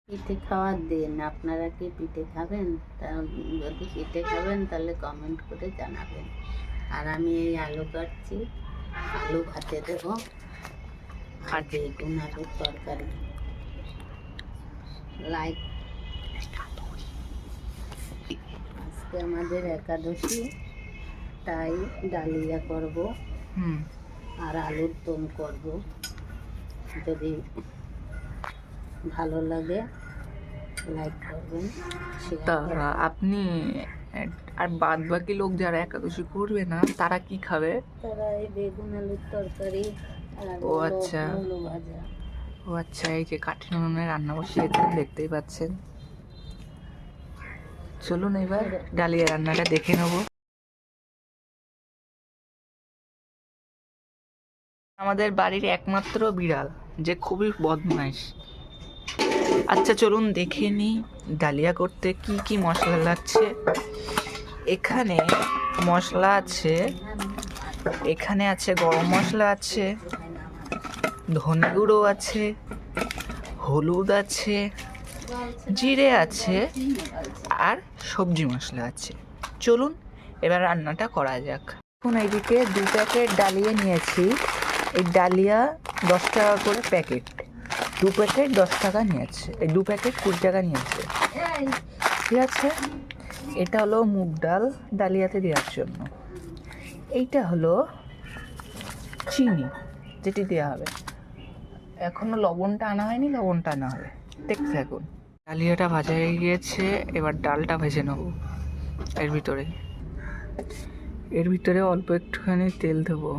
পিঠে খাওয়ার দিন। আপনারা কি পিঠে খাবেন? তা যদি পিঠে খাবেন তাহলে কমেন্ট করে জানাবেন। আর আমি এই আলু কাটছি, আলু ভাতে দেব, আর বেগুন আলুর তরকারি। লাইক। আজকে আমাদের একাদশী, তাই ডালিয়া করব আর আলুর দম করব। যদি ভালো লাগে লাইক করবেন। তা আপনি আর বাদ বাকি লোক যারা একাদশী করবে না তারা কি খাবে? তারা এই বেগুন আলুর তরকারি আর ও আচ্ছা, মূলো ভাজা। ও আচ্ছা, এই যে কাঠি উনুনে রান্না বসিয়েছেন দেখতেই পাচ্ছেন। চলুন এবার ডালিয়া রান্নাটা দেখে নেব। আমাদের বাড়ির একমাত্র বিড়াল, যে খুবই বদমাইশ। আচ্ছা চলুন দেখে নিই ডালিয়া করতে কি কি মশলা লাগছে। এখানে মশলা আছে, এখানে আছে গরম মশলা আছে, ধনে গুঁড়ো আছে, হলুদ আছে, জিরে আছে, আর সবজি মশলা আছে। চলুন এবার রান্নাটা করা যাক। এখন এইদিকে 2 প্যাকেট ডালিয়া নিয়েছি। এই ডালিয়া 10 টাকা করে প্যাকেট। 2 প্যাকেট 10 টাকা নিয়েছে, এই 2 প্যাকেট 20 টাকা নিয়েছে। ঠিক আছে, এটা হলো মুগ ডাল ডালিয়াতে দেওয়ার জন্য। এইটা হলো চিনি, যেটি দেওয়া হবে। এখনো লবণটা আনা হয়নি, লবণটা আনা হবে, দেখতে থাকুন। ডালিয়াটা ভাজা হয়ে গিয়েছে, এবার ডালটা ভেজে নেব। এর ভিতরে অল্প একটুখানি তেল দেবো।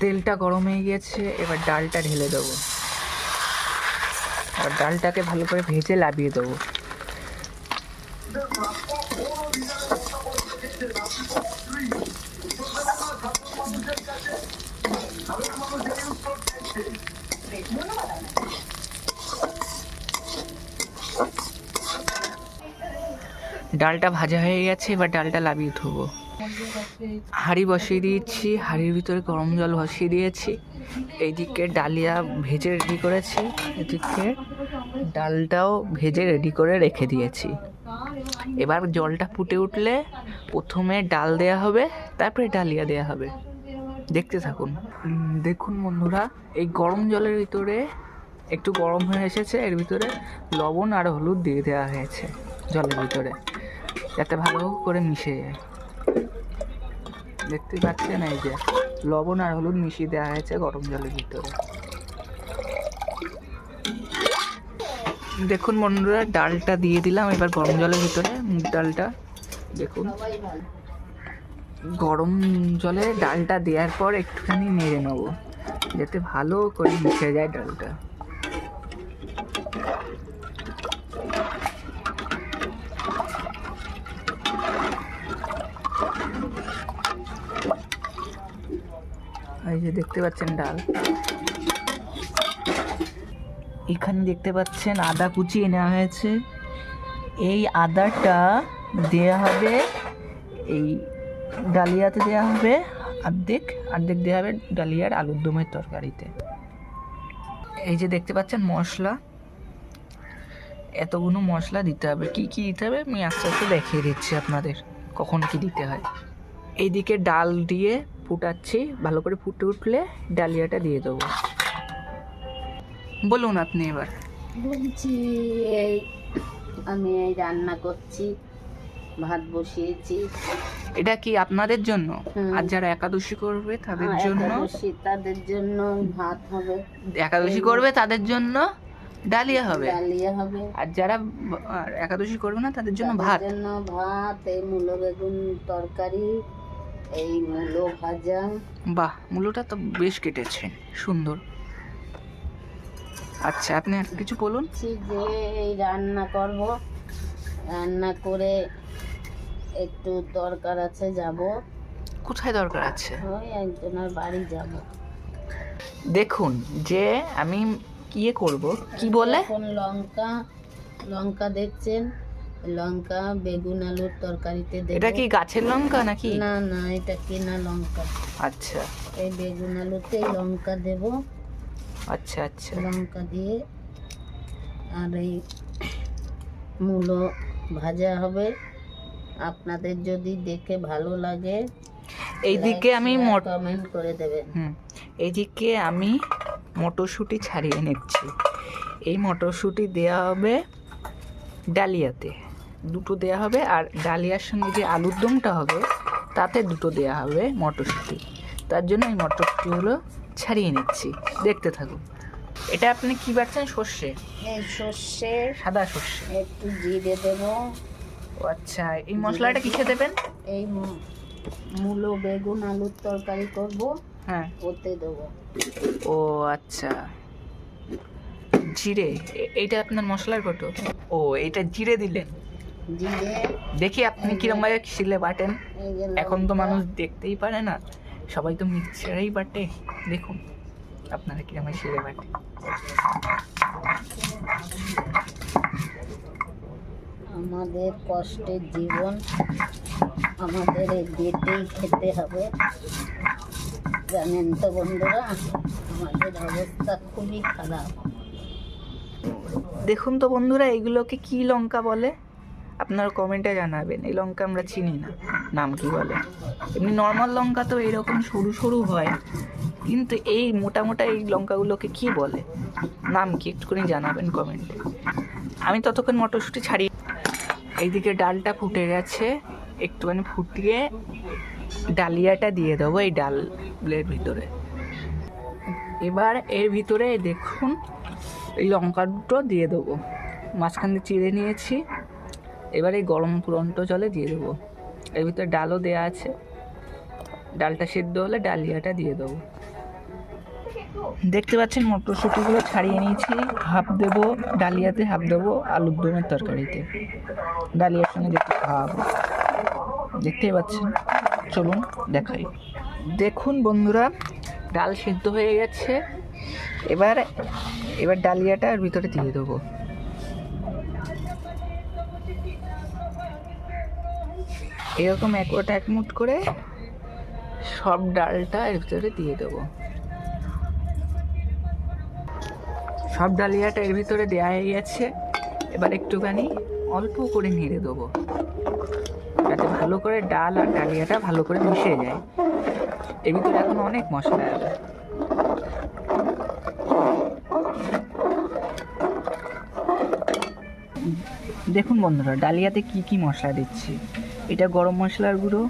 তেলটা গরম হয়ে গিয়েছে, এবার ডালটা ঢেলে দেবো। আর ডালটাকে ভালো করে ভেজে লাবিয়ে দেবো। ডালটা ভাজা হয়ে গেছে, এবার ডালটা লাবিয়ে ধোবো। হাঁড়ি বসিয়ে দিয়েছি, হাঁড়ির ভিতরে গরম জল বসিয়ে দিয়েছি। এইদিকে ডালিয়া ভেজে রেডি করেছি, এদিকে ডালটাও ভেজে রেডি করে রেখে দিয়েছি। এবার জলটা ফুটে উঠলে প্রথমে ডাল দেয়া হবে, তারপরে ডালিয়া দেয়া হবে। দেখতে থাকুন। দেখুন বন্ধুরা, এই গরম জলের ভিতরে একটু গরম হয়ে এসেছে, এর ভিতরে লবণ আর হলুদ দিয়ে দেওয়া হয়েছে জলের ভিতরে, যাতে ভালো করে মিশে যায়। দেখতে পাচ্ছেন, এই যে লবণ আর হলুদ মিশিয়ে দেওয়া হয়েছে গরম জলের ভিতরে। দেখুন বন্ধুরা, ডালটা দিয়ে দিলাম এবার গরম জলের ভিতরে, মুগ ডালটা। দেখুন গরম জলে ডালটা দেওয়ার পর একটুখানি নেড়ে নেবো, যাতে ভালো করে মিশে যায় ডালটা। এই যে দেখতে পাচ্ছেন ডাল। এখানে দেখতে পাচ্ছেন আদা কুচিয়ে নেওয়া হয়েছে। এই আদাটা দেওয়া হবে, এই ডালিয়াতে দেওয়া হবে অর্ধেক, অর্ধেক দেওয়া হবে ডালিয়ার আলুর দমের তরকারিতে। এই যে দেখতে পাচ্ছেন মশলা, এতগুলো মশলা দিতে হবে। কি কি দিতে হবে আমি আস্তে আস্তে দেখিয়ে দিচ্ছি আপনাদের কখন কি দিতে হয়। এইদিকে ডাল দিয়ে ফুটাচ্ছি, ভালো করে ফুটে উঠলে ডালিয়াটা দিয়ে দেবো। বলুন আপনি এবার। বলছি, এই আমি এই রান্না করছি, ভাত বসিয়েছি। এটা কি আপনাদের জন্য? আর যারা একাদশী করবে তাদের জন্য, তাদের জন্য ভাত হবে। একাদশী করবে তাদের জন্য ডালিয়া হবে, ডালিয়া হবে। আর যারা একাদশী করবে না তাদের জন্য ভাত। এই মূলো বেগুন তরকারি, এই মূলো ভাজা। বাহ, মূলোটা তো বেশ কেটেছেন, সুন্দর। আচ্ছা আপনি আর কিছু বলুন। যে এই রান্না করব, রান্না করে একটু দরকার আছে, যাব। কোথায় দরকার আছে? ওই একজনের বাড়ি যাব। দেখুন যে আমি কি করব, কি বলে এখন লঙ্কা দেখছেন, লঙ্কা বেগুন আলুর তরকারিতে দেব। এটা কি গাছের লঙ্কা নাকি? না না, এটা কেনা লঙ্কা। আচ্ছা এই বেগুন আলুতে লঙ্কা দেব। আচ্ছা আচ্ছা। লঙ্কা দিয়ে আর এই মূলো ভাজা হবে। আপনাদের যদি দেখে ভালো লাগে এইদিকে আমি কমেন্ট করে দেবেন। এইদিকে আমি মটরশুঁটি ছাড়িয়ে নিচ্ছি। এই মটরশুঁটি দেওয়া হবে ডালিয়াতে, দুটো দেওয়া হবে, আর ডালিয়ার সঙ্গে যে আলুর দমটা হবে তাতে দুটো দেওয়া হবে মটরশুঁটি। তার জন্য এই মটরশুঁটিগুলো ছাড়িয়ে নিচ্ছি, দেখতে থাকুন। এটা আপনি কি বাড়ছেন? সর্ষে? এই সর্ষে, সাদা সর্ষে। একটু জিরে দেব। ও আচ্ছা, এই মশলাটা কিসে দেবেন? এই মূলো বেগুন আলুর তরকারি করব, হ্যাঁ ওতে দেব। ও আচ্ছা, জিরে। এইটা আপনার মশলার কত? ও এটা জিরে দিলেন। জিরে দেখি আপনি কিরম ভাবে শিলে বাটেন। এই যে এখন তো লঙ্কা। মানুষ দেখতেই পারে না, সবাই তো মিক্সারেই বাটে। দেখুন আপনারা কিরম ভাবে শিলে বাটে। আমাদের কষ্টের জীবন, আমাদের এই বেটেই খেতে হবে, জানেন তো বন্ধুরা। আমাদের অবস্থা খুবই খারাপ। দেখুন তো বন্ধুরা, এইগুলোকে কি লঙ্কা বলে আপনারা কমেন্টে জানাবেন। এই লঙ্কা আমরা চিনি না, নাম কি বলে। এমনি নর্মাল লঙ্কা তো এরকম সরু সরু হয়, কিন্তু এই মোটা মোটা এই লঙ্কাগুলোকে কি বলে, নাম কি একটুখানি জানাবেন কমেন্টে। আমি ততক্ষণ মটরশুঁটি ছাড়িয়ে, এইদিকে ডালটা ফুটে গেছে, একটুখানি ফুটিয়ে ডালিয়াটা দিয়ে দেবো এই ডালের ভিতরে। এবার এর ভিতরে দেখুন এই লঙ্কা দুটো দিয়ে দেবো, মাঝখান দিয়ে চিড়ে নিয়েছি। এবার এই গরম ফুটন্ত জলে দিয়ে দেবো। এর ভিতরে ডালও দেওয়া আছে, ডালটা সেদ্ধ হলে ডালিয়াটা দিয়ে দেবো। দেখতে পাচ্ছেন মটরশুঁটিগুলো ছাড়িয়ে নিয়েছি, হাফ দেবো ডালিয়াতে, হাফ দেবো আলুর দমের তরকারিতে। ডালিয়ার সঙ্গে যেটা খাওয়াবো, দেখতেই পাচ্ছেন। চলুন দেখাই। দেখুন বন্ধুরা, ডাল সেদ্ধ হয়ে গেছে। এবার ডালিয়াটা এর ভিতরে দিয়ে দেবো। এরকম এক মুঠ করে সব ডালটা এর ভিতরে দিয়ে দেবো। সব ডালিয়াটা এর ভিতরে দেওয়া হয়ে গেছে। এবার একটুখানি অল্প করে নেড়ে দেবো, যাতে ভালো করে ডাল আর ডালিয়াটা ভালো করে মিশে যায়। এর ভিতরে এখন অনেক মশলা আছে। দেখুন বন্ধুরা, ডালিয়াতে কি কি মশলা দিচ্ছি। এটা গরম মশলার গুঁড়ো,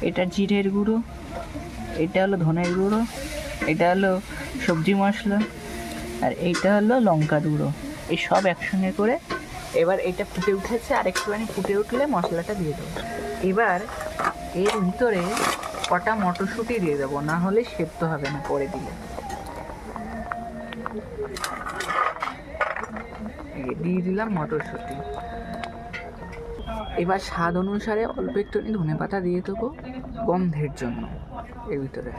এটা জিরের গুঁড়ো, এটা হলো ধনের গুঁড়ো, এটা হলো সবজি মশলা, আর এইটা হলো লঙ্কার গুঁড়ো। এই সব একসঙ্গে করে এবার এটা ফুটে উঠেছে, আর একটুখানি ফুটে উঠলে মশলাটা দিয়ে দেবো। এবার এর ভিতরে কটা মটরশুঁটি দিয়ে দেবো, না হলে সেদ্ধ হবে না পরে দিলে। দিয়ে দিলাম মটরশুঁটি। এবার স্বাদ অনুসারে অল্প একটুখানি ধনেপাতা দিয়ে দেবো গন্ধের জন্য এর ভিতরে।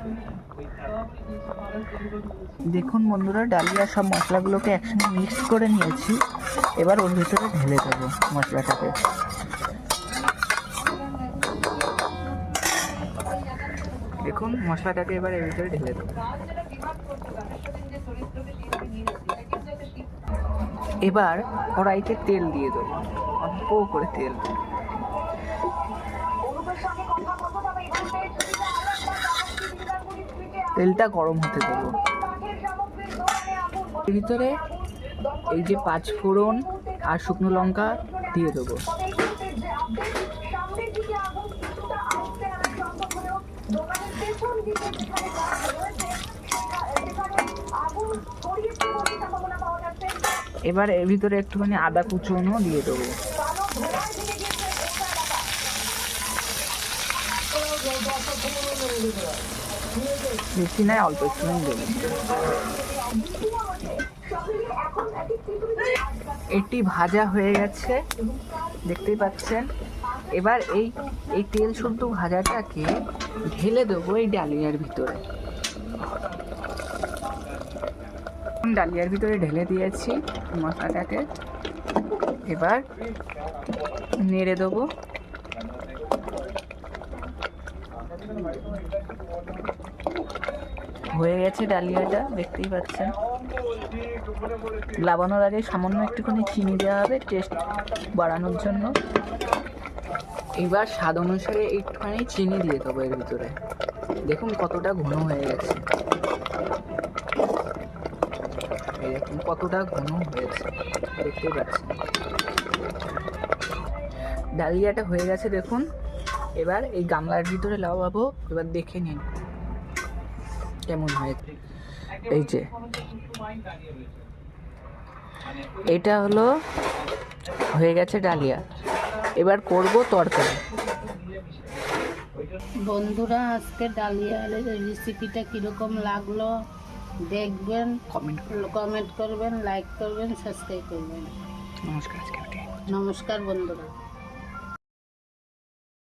দেখুন বন্ধুরা, ডালিয়া সব মশলাগুলোকে একসঙ্গে মিক্স করে নিয়েছি। এবার ওর ভিতরে ঢেলে দেবো মশলাটাকে। দেখুন মশলাটাকে এবার এর ভিতরে ঢেলে দেবো। এবার কড়াইতে তেল দিয়ে দেবো, অল্প করে তেল। তেলটা গরম হতে দেবো। এর ভিতরে এই যে 5 ফোড়ন আর শুকনো লঙ্কা দিয়ে দেবো। এবার এর ভিতরে একটুখানি আদা কুচনো দিয়ে দেবো। বেশি নয়, অল্প একটুখানি দেবো। এটি ভাজা হয়ে গেছে, দেখতেই পাচ্ছেন। এবার এই তেল শুদ্ধ ভাজাটাকে ঢেলে দেবো এই ডালিয়ার ভিতরে। ডালিয়ার ভিতরে ঢেলে দিয়েছি মশলাটাকে। এবার নেড়ে দেবো। হয়ে গেছে ডালিয়াটা, দেখতেই পাচ্ছেন। লাবানোর আগে সামান্য একটুখানি চিনি দেওয়া হবে টেস্ট বাড়ানোর জন্য। এবার স্বাদ অনুসারে একটুখানি চিনি দিয়ে দেবো এর ভিতরে। দেখুন কতটা ঘন হয়ে গেছে, এরকম কতটা ঘন হয়েছে দেখতেই পাচ্ছেন। ডালিয়াটা হয়ে গেছে দেখুন। এবার এই গামলার ভিতরে লাগাবো, এবার দেখে নিন কেমন হয়েছে। এই যে এটা হলো হয়ে গেছে ডালিয়া। এবার করব তরকারি। বন্ধুরা, আজকে ডালিয়ার রেসিপিটা কীরকম লাগলো দেখবেন, কমেন্ট করবেন, লাইক করবেন, সাবস্ক্রাইব করবেন। নমস্কার। নমস্কার বন্ধুরা।